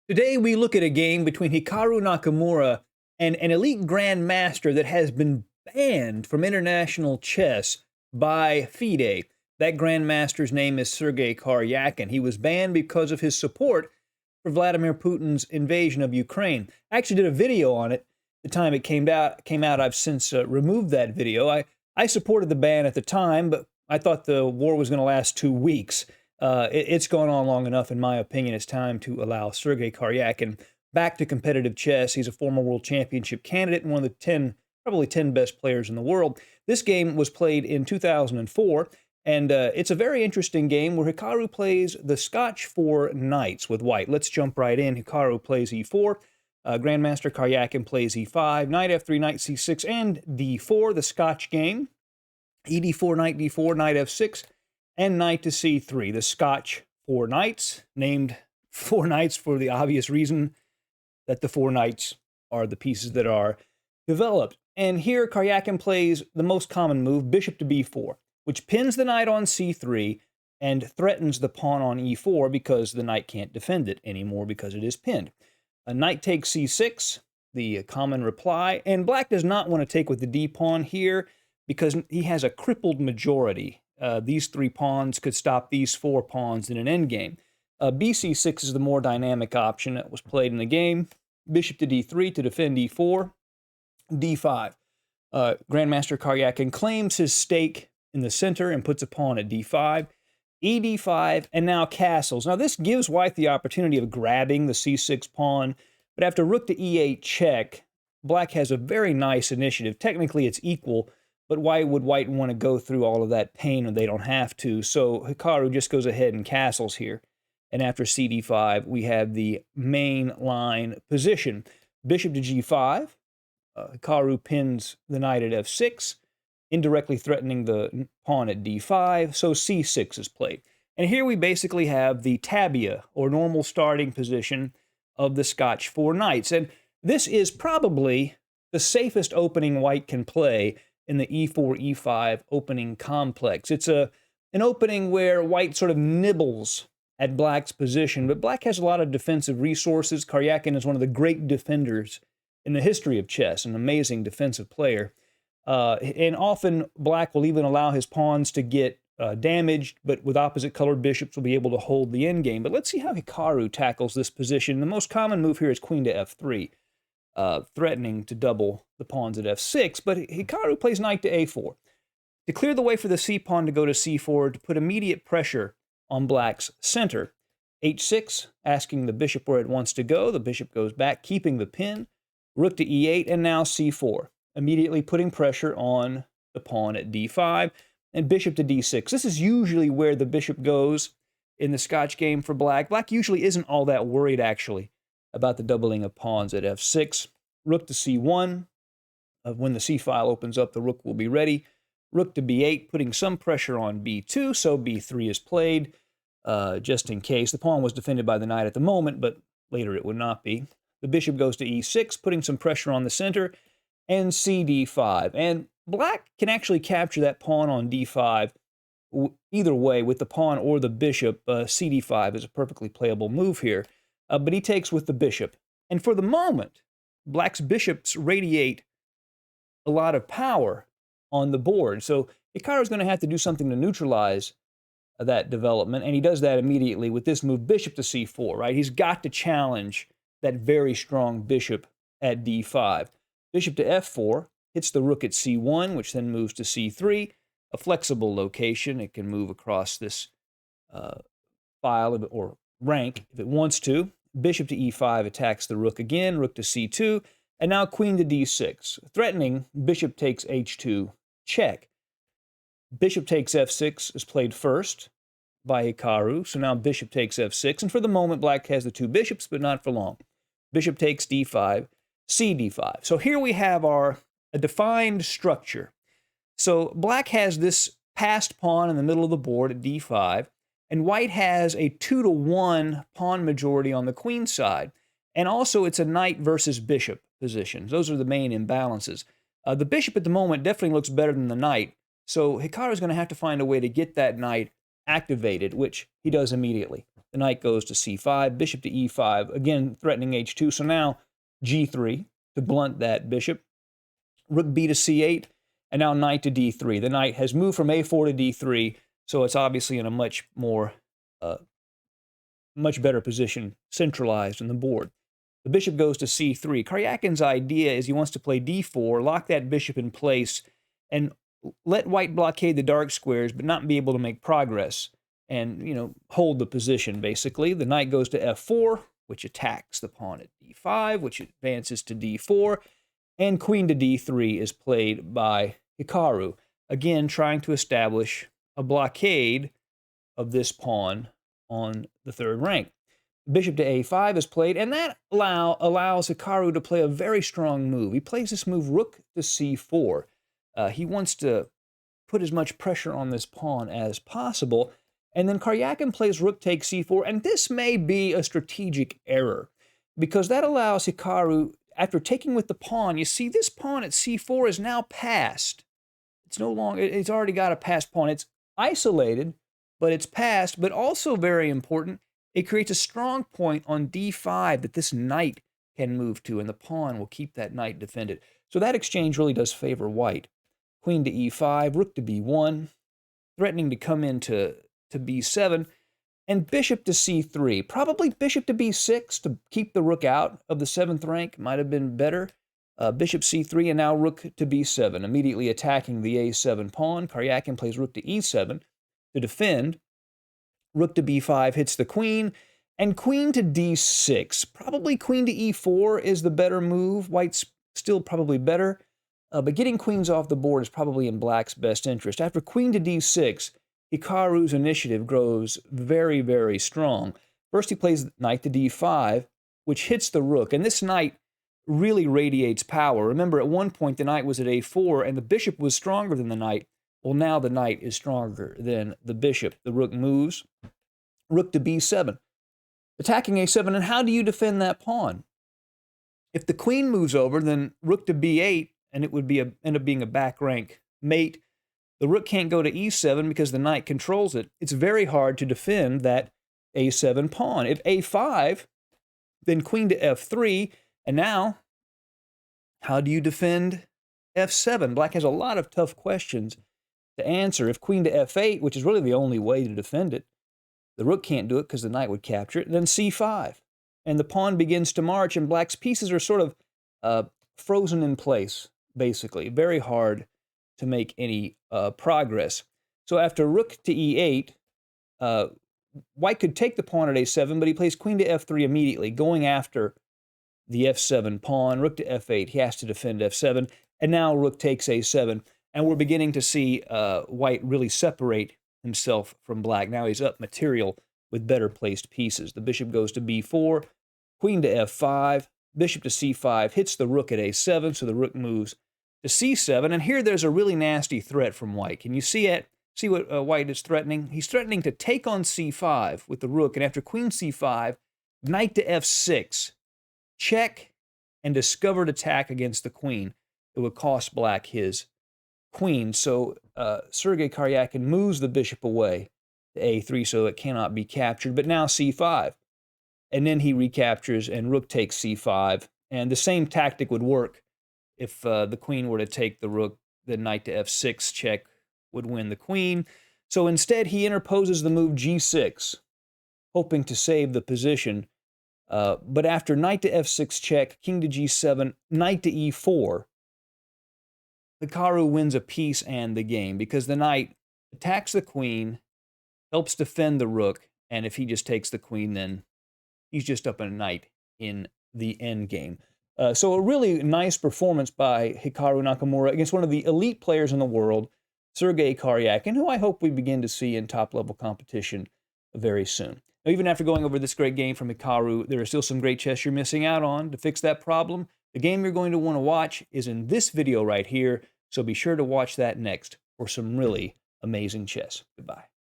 Today we look at a game between Hikaru Nakamura and an elite grandmaster that has been banned from international chess by FIDE. That grandmaster's name is Sergey Karjakin. He was banned because of his support for Vladimir Putin's invasion of Ukraine. I actually did a video on it the time it came out. I've since removed that video. I supported the ban at the time, but I thought the war was going to last 2 weeks. It's gone on long enough, in my opinion. It's time to allow Sergey Karjakin back to competitive chess. He's a former world championship candidate and one of the probably 10 best players in the world. This game was played in 2004, and it's a very interesting game where Hikaru plays the Scotch 4 knights with white. Let's jump right in. Hikaru plays e4. Grandmaster Karjakin plays e5, knight f3, knight c6, and d4, the Scotch game. ed4, knight d4, knight f6, and knight to c3, the Scotch 4 knights, named 4 knights for the obvious reason that the 4 knights are the pieces that are developed. And here Karjakin plays the most common move, bishop to b4, which pins the knight on c3 and threatens the pawn on e4 because the knight can't defend it anymore because it is pinned. A knight takes c6, the common reply, and black does not want to take with the d-pawn here because he has a crippled majority. These 3 pawns could stop these 4 pawns in an endgame. bc6 is the more dynamic option that was played in the game. Bishop to d3 to defend e4, d5. Grandmaster Karjakin claims his stake in the center and puts a pawn at d5, ed5, and now castles. Now this gives white the opportunity of grabbing the c6 pawn, but after rook to e8 check, black has a very nice initiative. Technically it's equal, but why would white want to go through all of that pain when they don't have to? So Hikaru just goes ahead and castles here. And after cd5, we have the main line position. Bishop to g5. Hikaru pins the knight at f6, indirectly threatening the pawn at d5. So c6 is played. And here we basically have the tabia, or normal starting position, of the Scotch 4 knights. And this is probably the safest opening white can play in the e4, e5 opening complex. It's an opening where white sort of nibbles at black's position, but black has a lot of defensive resources. Karjakin is one of the great defenders in the history of chess, an amazing defensive player. And often black will even allow his pawns to get damaged, but with opposite colored bishops will be able to hold the endgame. But let's see how Hikaru tackles this position. The most common move here is queen to f3. Threatening to double the pawns at f6, but Hikaru plays knight to a4 to clear the way for the c-pawn to go to c4 to put immediate pressure on black's center. h6, asking the bishop where it wants to go. The bishop goes back, keeping the pin. Rook to e8, and now c4, immediately putting pressure on the pawn at d5, and bishop to d6. This is usually where the bishop goes in the Scotch game for black. Black usually isn't all that worried, actually, about the doubling of pawns at f6. Rook to c1. When the c-file opens up, the rook will be ready. Rook to b8, putting some pressure on b2, so b3 is played, just in case. The pawn was defended by the knight at the moment, but later it would not be. The bishop goes to e6, putting some pressure on the center, and cd5. And black can actually capture that pawn on d5 either way, with the pawn or the bishop. cd5 is a perfectly playable move here. But he takes with the bishop. And for the moment, black's bishops radiate a lot of power on the board. So Hikaru's going to have to do something to neutralize that development, and he does that immediately with this move, bishop to c4, right? He's got to challenge that very strong bishop at d5. Bishop to f4 hits the rook at c1, which then moves to c3, a flexible location. It can move across this file or rank if it wants to. Bishop to e5 attacks the rook again, rook to c2, and now queen to d6. Threatening, bishop takes h2, check. Bishop takes f6 is played first by Hikaru, so now bishop takes f6, and for the moment black has the 2 bishops, but not for long. Bishop takes d5, cd5. So here we have a defined structure. So black has this passed pawn in the middle of the board at d5, and white has a 2-to-1 pawn majority on the queen side. And also it's a knight versus bishop position. Those are the main imbalances. The bishop at the moment definitely looks better than the knight, so Hikaru is going to have to find a way to get that knight activated, which he does immediately. The knight goes to c5, bishop to e5, again threatening h2. So now g3 to blunt that bishop. Rook b to c8, and now knight to d3. The knight has moved from a4 to d3, so it's obviously in a much better position, centralized in the board. The bishop goes to c3. Karjakin's idea is he wants to play d4, lock that bishop in place, and let white blockade the dark squares, but not be able to make progress and, hold the position, basically. The knight goes to f4, which attacks the pawn at d5, which advances to d4, and queen to d3 is played by Hikaru, again trying to establish a blockade of this pawn on the third rank. Bishop to a5 is played, and that allows Hikaru to play a very strong move. He plays this move, rook to c4. He wants to put as much pressure on this pawn as possible, and then Karjakin plays rook takes c4, and this may be a strategic error, because that allows Hikaru, after taking with the pawn, you see this pawn at c4 is now passed. It's no longer, it's already got a passed pawn. It's isolated, but it's passed, but also very important, it creates a strong point on d5 that this knight can move to, and the pawn will keep that knight defended. So that exchange really does favor white. Queen to e5, rook to b1, threatening to come into b7, and bishop to c3. Probably bishop to b6 to keep the rook out of the 7th rank might have been better. Bishop c3, and now rook to b7, immediately attacking the a7 pawn. Karjakin plays rook to e7 to defend. Rook to b5 hits the queen, and queen to d6. Probably queen to e4 is the better move. White's still probably better, but getting queens off the board is probably in black's best interest. After queen to d6, Hikaru's initiative grows very, very strong. First, he plays knight to d5, which hits the rook, and this knight really radiates power. Remember, at one point, the knight was at a4, and the bishop was stronger than the knight. Well, now the knight is stronger than the bishop. The rook moves. Rook to b7. Attacking a7, and how do you defend that pawn? If the queen moves over, then rook to b8, and it would be end up being a back rank mate. The rook can't go to e7 because the knight controls it. It's very hard to defend that a7 pawn. If a5, then queen to f3, and now, how do you defend f7? Black has a lot of tough questions to answer. If queen to f8, which is really the only way to defend it, the rook can't do it because the knight would capture it, then c5. And the pawn begins to march, and black's pieces are sort of frozen in place, basically. Very hard to make any progress. So after rook to e8, white could take the pawn at a7, but he plays queen to f3 immediately, going after the f7 pawn. Rook to f8, he has to defend f7, and now rook takes a7. And we're beginning to see white really separate himself from black. Now he's up material with better placed pieces. The bishop goes to b4, queen to f5, bishop to c5, hits the rook at a7, so the rook moves to c7. And here there's a really nasty threat from white. Can you see it? See what white is threatening? He's threatening to take on c5 with the rook, and after queen c5, knight to f6, check and discovered attack against the queen. It would cost black his queen. So Sergey Karjakin moves the bishop away to a3 so it cannot be captured, but now c5. And then he recaptures, and rook takes c5. And the same tactic would work if the queen were to take the rook. The knight to f6 check would win the queen. So instead, he interposes the move g6, hoping to save the position. But after knight to f6 check, king to g7, knight to e4, Hikaru wins a piece and the game, because the knight attacks the queen, helps defend the rook, and if he just takes the queen, then he's just up a knight in the endgame. So a really nice performance by Hikaru Nakamura against one of the elite players in the world, Sergey Karjakin, who I hope we begin to see in top-level competition very soon. Now, even after going over this great game from Hikaru, there are still some great chess you're missing out on. To fix that problem, the game you're going to want to watch is in this video right here, so be sure to watch that next for some really amazing chess. Goodbye.